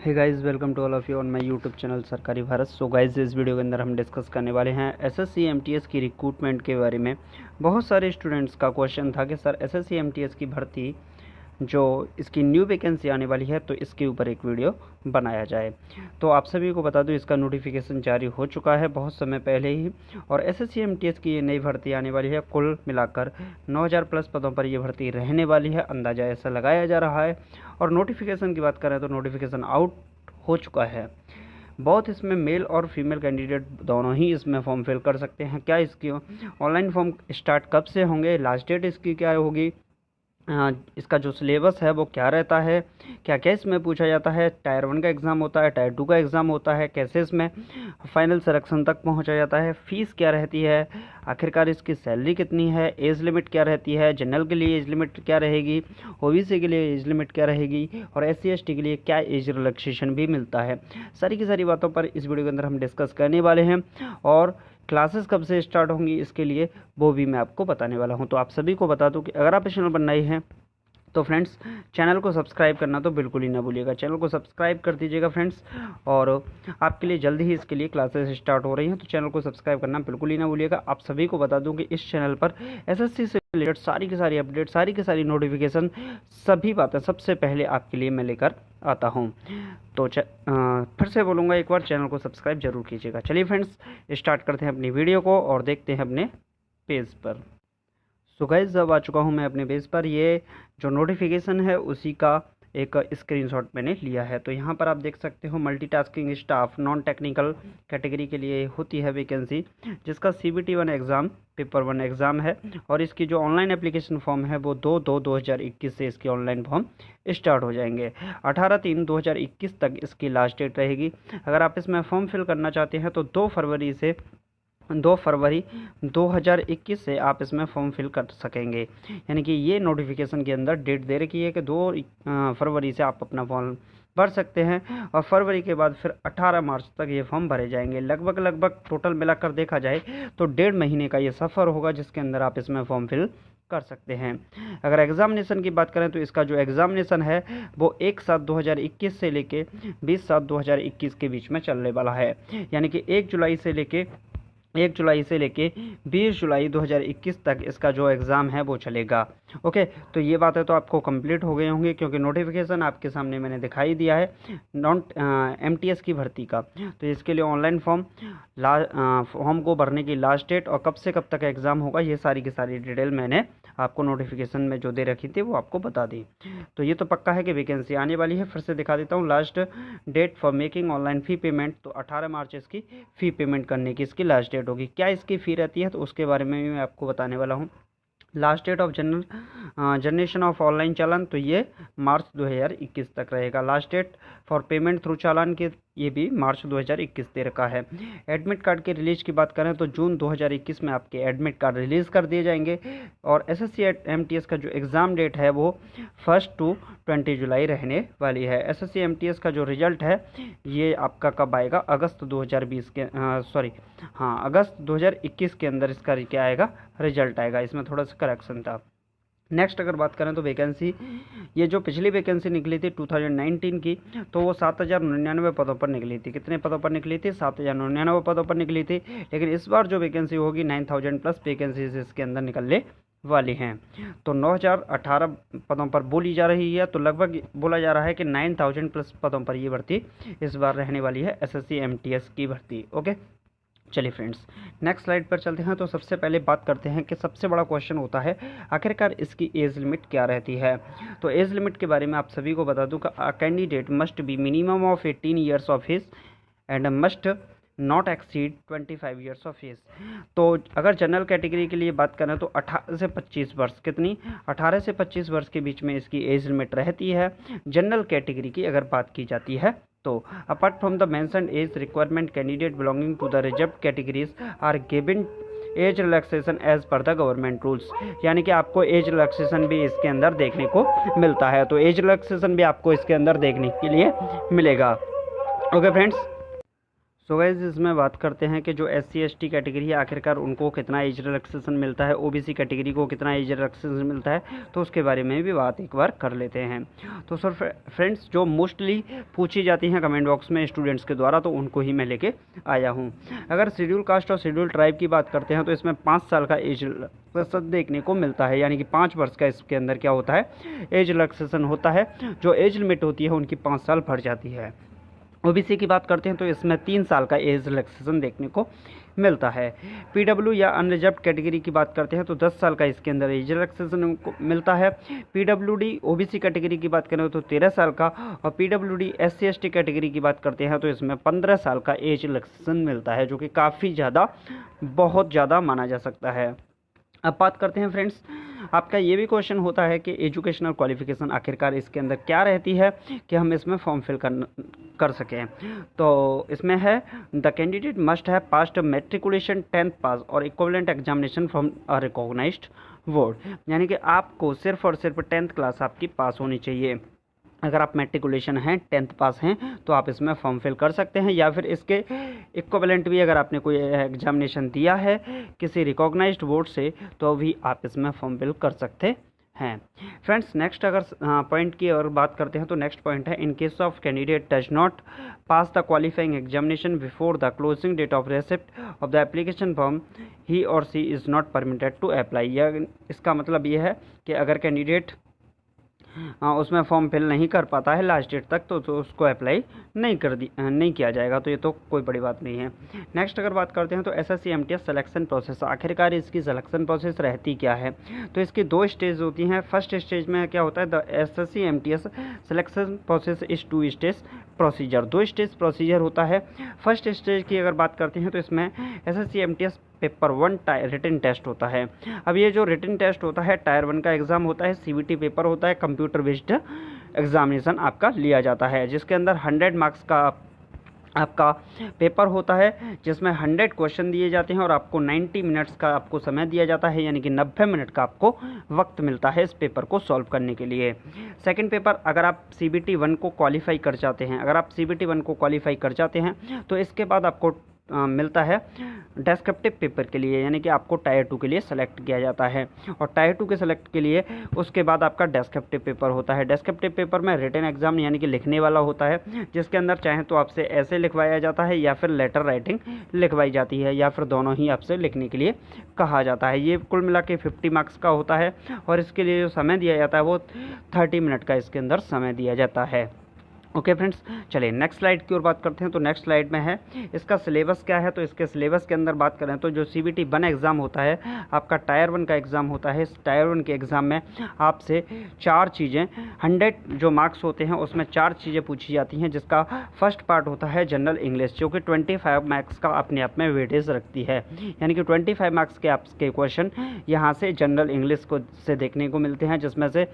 Hey guys, welcome to all of you on my YouTube channel Sarkari Bharat. So guys, इस video के अंदर हम discuss करने वाले हैं एसएससी एमटीएस की रिक्रूटमेंट के बारे में। बहुत सारे स्टूडेंट्स का क्वेश्चन था कि सर एसएससी एमटीएस की भर्ती जो इसकी न्यू वैकेंसी आने वाली है तो इसके ऊपर एक वीडियो बनाया जाए। तो आप सभी को बता दूं, इसका नोटिफिकेशन जारी हो चुका है बहुत समय पहले ही, और एसएससी एमटीएस की ये नई भर्ती आने वाली है। कुल मिलाकर 9000 प्लस पदों पर ये भर्ती रहने वाली है, अंदाज़ा ऐसा लगाया जा रहा है। और नोटिफिकेशन की बात करें तो नोटिफिकेशन आउट हो चुका है। बहुत इसमें मेल और फीमेल कैंडिडेट दोनों ही इसमें फॉर्म फिल कर सकते हैं। क्या इसकी ऑनलाइन फॉर्म स्टार्ट कब से होंगे, लास्ट डेट इसकी क्या होगी, इसका जो सिलेबस है वो क्या रहता है, क्या क्या इसमें पूछा जाता है, टायर 1 का एग्ज़ाम होता है, टायर 2 का एग्ज़ाम होता है, कैसे इसमें फाइनल सिलेक्शन तक पहुंचा जाता है, फ़ीस क्या रहती है, आखिरकार इसकी सैलरी कितनी है, एज लिमिट क्या रहती है, जनरल के लिए एज लिमिट क्या रहेगी, ओबीसी के लिए एज लिमिट क्या रहेगी, और एससी एसटी के लिए क्या एज रिलैक्सेशन भी मिलता है। सारी की सारी बातों पर इस वीडियो के अंदर हम डिस्कस करने वाले हैं। और क्लासेस कब से स्टार्ट होंगी इसके लिए वो भी मैं आपको बताने वाला हूं। तो आप सभी को बता दूं कि अगर आप इस चैनल पर नए हैं तो फ्रेंड्स चैनल को सब्सक्राइब करना तो बिल्कुल ही ना भूलिएगा। चैनल को सब्सक्राइब कर दीजिएगा फ्रेंड्स। और आपके लिए जल्दी ही इसके लिए क्लासेस स्टार्ट हो रही हैं, तो चैनल को सब्सक्राइब करना बिल्कुल ही ना भूलिएगा। आप सभी को बता दूं कि इस चैनल पर एसएससी से रिलेटेड सारी की सारी अपडेट, सारी की सारी नोटिफिकेशन, सभी बातें सबसे पहले आपके लिए मैं लेकर आता हूं। तो फिर से बोलूँगा, एक बार चैनल को सब्सक्राइब जरूर कीजिएगा। चलिए फ्रेंड्स, स्टार्ट करते हैं अपनी वीडियो को और देखते हैं अपने पेज पर। सो गाइस, अब आ चुका हूं मैं अपने पेज पर। ये जो नोटिफिकेशन है उसी का एक स्क्रीनशॉट मैंने लिया है। तो यहाँ पर आप देख सकते हो, multitasking staff non technical category के लिए होती है वैकेंसी, जिसका CBT 1 एग्ज़ाम, पेपर 1 एग्ज़ाम है। और इसकी जो ऑनलाइन एप्लीकेशन फॉर्म है वो 2/2/2021 से इसकी ऑनलाइन फॉर्म स्टार्ट हो जाएंगे। 18/3/2021 तक इसकी लास्ट डेट रहेगी। अगर आप इसमें फॉर्म फिल करना चाहते हैं तो 2 फरवरी 2021 से आप इसमें फॉर्म फिल कर सकेंगे। यानी कि ये नोटिफिकेशन के अंदर डेट दे रखी है कि 2 फरवरी से आप अपना फॉर्म भर सकते हैं, और फरवरी के बाद फिर 18 मार्च तक ये फॉर्म भरे जाएंगे। लगभग टोटल मिलाकर देखा जाए तो 1.5 महीने का ये सफ़र होगा जिसके अंदर आप इसमें फॉर्म फिल कर सकते हैं। अगर एग्ज़ामिनेशन की बात करें तो इसका जो एग्ज़ामिनेशन है वो 1/7/2021 से लेके 20/7/2021 के बीच में चलने वाला है। यानी कि 1 जुलाई से लेके 20 जुलाई 2021 तक इसका जो एग्ज़ाम है वो चलेगा। ओके, तो ये बातें तो आपको कंप्लीट हो गई होंगी, क्योंकि नोटिफिकेशन आपके सामने मैंने दिखाई दिया है नॉन एमटीएस की भर्ती का। तो इसके लिए ऑनलाइन फॉर्म को भरने की लास्ट डेट और कब से कब तक एग्ज़ाम होगा, ये सारी की सारी डिटेल मैंने आपको नोटिफिकेशन में जो दे रखी थी वो आपको बता दी। तो ये तो पक्का है कि वैकेंसी आने वाली है। फिर से दिखा देता हूँ, last date for making online fee payment, तो 18 मार्च इसकी फ़ी पेमेंट करने की इसकी लास्ट डेट होगी। क्या इसकी फ़ी रहती है तो उसके बारे में भी मैं आपको बताने वाला हूँ। Last date of generation of online challan, तो ये मार्च 2021 तक रहेगा। Last date for payment through challan के, ये भी मार्च 2021 दे रखा है। एडमिट कार्ड के रिलीज की बात करें तो जून 2021 में आपके एडमिट कार्ड रिलीज़ कर दिए जाएंगे। और एसएससी एमटीएस का जो एग्ज़ाम डेट है वो 1 to 20 जुलाई रहने वाली है। एसएससी एमटीएस का जो रिजल्ट है ये आपका कब आएगा, अगस्त 2020 के अगस्त 2021 के अंदर इसका क्या आएगा, रिजल्ट आएगा। इसमें थोड़ा सा करेक्शन था। नेक्स्ट अगर बात करें तो वैकेंसी, ये जो पिछली वैकेंसी निकली थी 2019 की, तो वो 7099 पदों पर निकली थी। कितने पदों पर निकली थी? 7099 पदों पर निकली थी। लेकिन इस बार जो वैकेंसी होगी 9000 प्लस वैकेंसीज इसके अंदर निकलने वाली हैं। तो 9018 पदों पर बोली जा रही है, तो लगभग बोला जा रहा है कि 9000 प्लस पदों पर ये भर्ती इस बार रहने वाली है, एसएससी एमटीएस की भर्ती। ओके, चलिए फ्रेंड्स, नेक्स्ट स्लाइड पर चलते हैं। तो सबसे पहले बात करते हैं कि सबसे बड़ा क्वेश्चन होता है आखिरकार इसकी एज लिमिट क्या रहती है। तो एज लिमिट के बारे में आप सभी को बता दूं कि candidate must be minimum of 18 years of age and must not exceed 25 years of age. तो अगर जनरल कैटेगरी के लिए बात करें तो 18 से 25 वर्ष, कितनी 18 से 25 वर्ष के बीच में इसकी एज लिमिट रहती है। जनरल कैटेगरी की अगर बात की जाती है तो apart from the mentioned age requirement, candidate belonging to the reserved categories are given age relaxation as per the government rules. यानी कि आपको एज रिलैक्सेशन भी इसके अंदर देखने को मिलता है। तो एज रिलैक्सेशन भी आपको इसके अंदर देखने के लिए मिलेगा। ओके फ्रेंड्स, सो गाइस इसमें बात करते हैं कि जो SC ST कैटेगरी है आखिरकार उनको कितना एज रिलैक्सेशन मिलता है, OBC कैटेगरी को कितना एज रिलैक्सेशन मिलता है, तो उसके बारे में भी बात एक बार कर लेते हैं। तो सर फ्रेंड्स जो मोस्टली पूछी जाती हैं कमेंट बॉक्स में स्टूडेंट्स के द्वारा, तो उनको ही मैं लेके आया हूँ। अगर शेड्यूल कास्ट और शेड्यूल ट्राइब की बात करते हैं तो इसमें 5 साल का एज रिलैक्सेशन देखने को मिलता है, यानी कि 5 वर्ष का इसके अंदर क्या होता है, एज रिलैक्सेशन होता है। जो एज लिमिट होती है उनकी 5 साल बढ़ जाती है। OBC की बात करते हैं तो इसमें 3 साल का एज रिलैक्सेशन देखने को मिलता है। PW या अनरिजर्व्ड कैटेगरी की बात करते हैं तो 10 साल का इसके अंदर एज रिलैक्सेशन मिलता है। PWD OBC कैटेगरी की बात करें तो 13 साल का, और PWD SC ST कैटेगरी की बात करते हैं तो इसमें 15 साल का एज रिलैक्सेशन मिलता है, जो कि काफ़ी ज़्यादा, बहुत ज़्यादा माना जा सकता है। अब बात करते हैं फ्रेंड्स, आपका ये भी क्वेश्चन होता है कि एजुकेशनल क्वालिफिकेशन आखिरकार इसके अंदर क्या रहती है कि हम इसमें फॉर्म फिल कर सकें। तो इसमें है the candidate must have passed matriculation 10th pass और equivalent examination from a recognised board, यानी कि आपको सिर्फ और सिर्फ 10th क्लास आपकी पास होनी चाहिए। अगर आप मैट्रिकुलेशन हैं, 10th पास हैं, तो आप इसमें फॉर्म फिल कर सकते हैं, या फिर इसके इक्विवेलेंट भी अगर आपने कोई एग्जामिनेशन दिया है किसी रिकॉग्नाइज्ड बोर्ड से, तो भी आप इसमें फॉर्म फिल कर सकते हैं। फ्रेंड्स नेक्स्ट अगर पॉइंट की और बात करते हैं तो नेक्स्ट पॉइंट है in case of candidate does not pass the qualifying examination before the closing date of receipt of the application form he or she is not permitted to apply. यह इसका मतलब ये है कि अगर कैंडिडेट उसमें form fill नहीं कर पाता है लास्ट डेट तक, तो उसको अप्लाई नहीं किया जाएगा। तो ये तो कोई बड़ी बात नहीं है। नेक्स्ट अगर बात करते हैं तो SSC MTS सिलेक्शन प्रोसेस, आखिरकार इसकी सिलेक्शन प्रोसेस रहती क्या है, तो इसकी 2 स्टेज होती हैं। फर्स्ट स्टेज में क्या होता है, the SSC MTS selection process is 2 stage procedure, 2 stage procedure होता है। फर्स्ट स्टेज की अगर बात करते हैं तो इसमें SSC MTS paper 1 written test होता है। अब ये जो रिटन टेस्ट होता है टायर 1 का एग्ज़ाम होता है, CBT पेपर होता है, कंप्यूटर बेस्ड एग्जामिनेशन आपका लिया जाता है, जिसके अंदर 100 मार्क्स का आपका पेपर होता है, जिसमें 100 क्वेश्चन दिए जाते हैं और आपको 90 मिनट्स का आपको समय दिया जाता है, यानी कि 90 मिनट का आपको वक्त मिलता है इस पेपर को सॉल्व करने के लिए। सेकंड पेपर, अगर आप CBT 1 को क्वालिफाई कर जाते हैं, अगर आप CBT 1 को क्वालिफाई कर जाते हैं तो इसके बाद आपको मिलता है डेस्क्रिप्टिव पेपर के लिए, यानी कि आपको टायर 2 के लिए सेलेक्ट किया जाता है, और टायर 2 के सेलेक्ट के लिए उसके बाद आपका डेस्क्रिप्टिव पेपर होता है। डेस्क्रिप्टिव पेपर में रिटन एग्जाम यानी कि लिखने वाला होता है, जिसके अंदर चाहे तो आपसे ऐसे लिखवाया जाता है या फिर लेटर राइटिंग लिखवाई जाती है, या फिर दोनों ही आपसे लिखने के लिए कहा जाता है। ये कुल मिला के 50 मार्क्स का होता है, और इसके लिए जो समय दिया जाता है वो 30 मिनट का इसके अंदर समय दिया जाता है। ओके फ्रेंड्स, चलिए नेक्स्ट स्लाइड की ओर बात करते हैं। तो नेक्स्ट स्लाइड में है इसका सिलेबस क्या है। तो इसके सिलेबस के अंदर बात करें तो जो CBT 1 एग्ज़ाम होता है, आपका टायर 1 का एग्ज़ाम होता है। इस टायर 1 के एग्ज़ाम में आपसे 4 चीज़ें, 100 जो मार्क्स होते हैं उसमें 4 चीज़ें पूछी जाती हैं, जिसका फर्स्ट पार्ट होता है जनरल इंग्लिश, जो कि 25 मार्क्स का अपने आप में वेटेज रखती है, यानी कि 25 मार्क्स के आपके क्वेश्चन यहाँ से जनरल इंग्लिश को से देखने को मिलते हैं, जिसमें से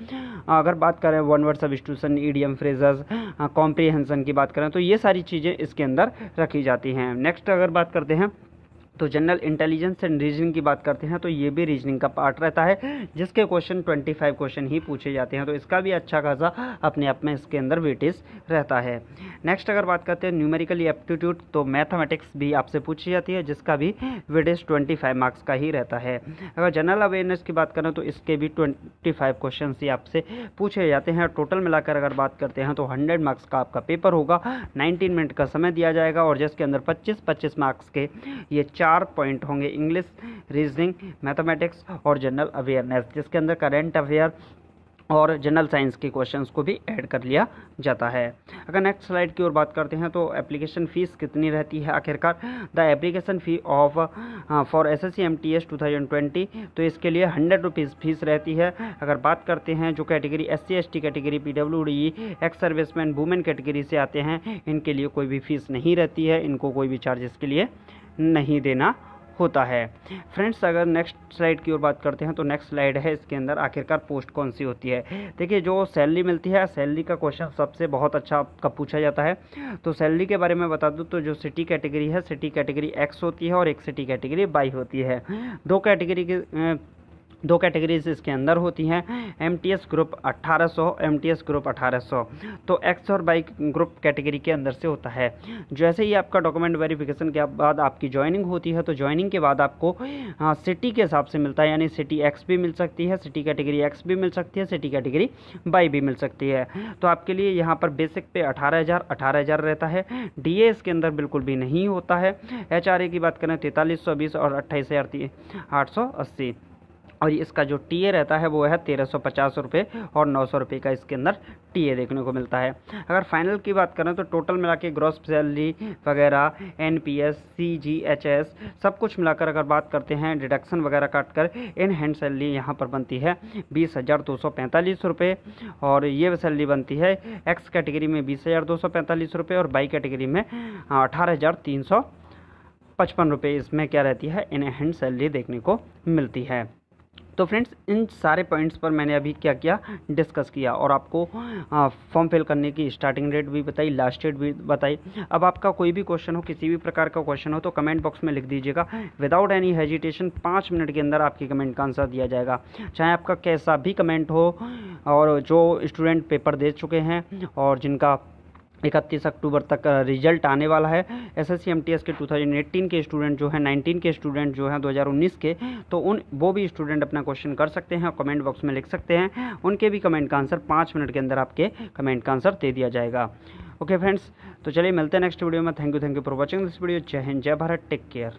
अगर बात करें one word substitution, idiom, phrases, comprehension की बात करें तो ये सारी चीज़ें इसके अंदर रखी जाती हैं। नेक्स्ट अगर बात करते हैं तो जनरल इंटेलिजेंस एंड रीजनिंग की बात करते हैं तो ये भी रीजनिंग का पार्ट रहता है, जिसके क्वेश्चन 25 क्वेश्चन ही पूछे जाते हैं, तो इसका भी अच्छा खासा अपने आप में इसके अंदर वेटेज रहता है। नेक्स्ट अगर बात करते हैं न्यूमेरिकली एप्टीट्यूड, तो मैथमेटिक्स भी आपसे पूछी जाती है, जिसका भी वेटेज 25 मार्क्स का ही रहता है। अगर जनरल अवेयरनेस की बात करें तो इसके भी 25 क्वेश्चन ही आपसे पूछे जाते हैं। टोटल मिलाकर अगर बात करते हैं तो 100 मार्क्स का आपका पेपर होगा, 19 मिनट का समय दिया जाएगा, और जिसके अंदर 25-25 मार्क्स के ये 4 पॉइंट होंगे, इंग्लिश, रीजनिंग, मैथमेटिक्स और जनरल अवेयरनेस, जिसके अंदर करंट अफेयर और जनरल साइंस के क्वेश्चंस को भी ऐड कर लिया जाता है। अगर नेक्स्ट स्लाइड की ओर बात करते हैं तो एप्लीकेशन फ़ीस कितनी रहती है आखिरकार। The application fee of for SSC MTS 2020, तो इसके लिए 100 रुपीज़ फीस रहती है। अगर बात करते हैं जो category SC ST category, PWD, ex serviceman, women category से आते हैं, इनके लिए कोई भी फ़ीस नहीं रहती है, इनको कोई भी चार्जेस के लिए नहीं देना होता है। फ्रेंड्स अगर नेक्स्ट स्लाइड की ओर बात करते हैं तो नेक्स्ट स्लाइड है, इसके अंदर आखिरकार पोस्ट कौन सी होती है। देखिए जो सैलरी मिलती है, सैलरी का क्वेश्चन सबसे बहुत अच्छा आपका पूछा जाता है। तो सैलरी के बारे में बता दूं तो जो सिटी कैटेगरी है, सिटी कैटेगरी X होती है और एक सिटी कैटेगरी Y होती है। 2 कैटेगरी के दो कैटेगरीज इसके अंदर होती हैं, एमटीएस ग्रुप 1800, एमटीएस ग्रुप 1800। तो एक्स और वाई ग्रुप कैटेगरी के अंदर से होता है। जैसे ही आपका डॉक्यूमेंट वेरिफिकेशन के बाद आपकी ज्वाइनिंग होती है, तो ज्वाइनिंग के बाद आपको सिटी के हिसाब से मिलता है, यानी सिटी एक्स भी मिल सकती है, सिटी कैटेगरी एक्स भी मिल सकती है, सिटी कैटेगरी वाई भी मिल सकती है। तो आपके लिए यहाँ पर बेसिक पे 18,000 रहता है। डीए इसके अंदर बिल्कुल भी नहीं होता है। एचआरए की बात करें 4320 और 28,880, और इसका जो टीए रहता है वो है 1350 रुपये और 900 रुपये का इसके अंदर टीए देखने को मिलता है। अगर फाइनल की बात करें तो टोटल मिला के ग्रॉस सैलरी वगैरह, एनपीएस, सीजीएचएस सब कुछ मिलाकर अगर बात करते हैं, डिडक्शन वगैरह काट कर इन हैंड सैलरी यहाँ पर बनती है 20,245 रुपये, और ये सैलरी बनती है एक्स कैटेगरी में 20,245 रुपये और वाई कैटेगरी में 18,355 रुपये। इसमें क्या रहती है, इन हैंड सैलरी देखने को मिलती है। तो फ्रेंड्स, इन सारे पॉइंट्स पर मैंने अभी क्या किया, डिस्कस किया, और आपको फॉर्म फिल करने की स्टार्टिंग डेट भी बताई, लास्ट डेट भी बताई। अब आपका कोई भी क्वेश्चन हो, किसी भी प्रकार का क्वेश्चन हो, तो कमेंट बॉक्स में लिख दीजिएगा। विदाउट एनी हेजिटेशन 5 मिनट के अंदर आपके कमेंट का आंसर दिया जाएगा, चाहे आपका कैसा भी कमेंट हो। और जो स्टूडेंट पेपर दे चुके हैं और जिनका 31 अक्टूबर तक रिजल्ट आने वाला है, एसएससी एमटीएस के 2018 के स्टूडेंट जो हैं, 19 के स्टूडेंट जो हैं 2019 के, तो वो भी स्टूडेंट अपना क्वेश्चन कर सकते हैं और कमेंट बॉक्स में लिख सकते हैं। उनके भी कमेंट का आंसर 5 मिनट के अंदर आपके कमेंट का आंसर दे दिया जाएगा। ओके फ्रेंड्स, तो चलिए मिलते हैं नेक्स्ट वीडियो में। Thank you for watching this video. जय हिंद, जय भारत, टेक केयर।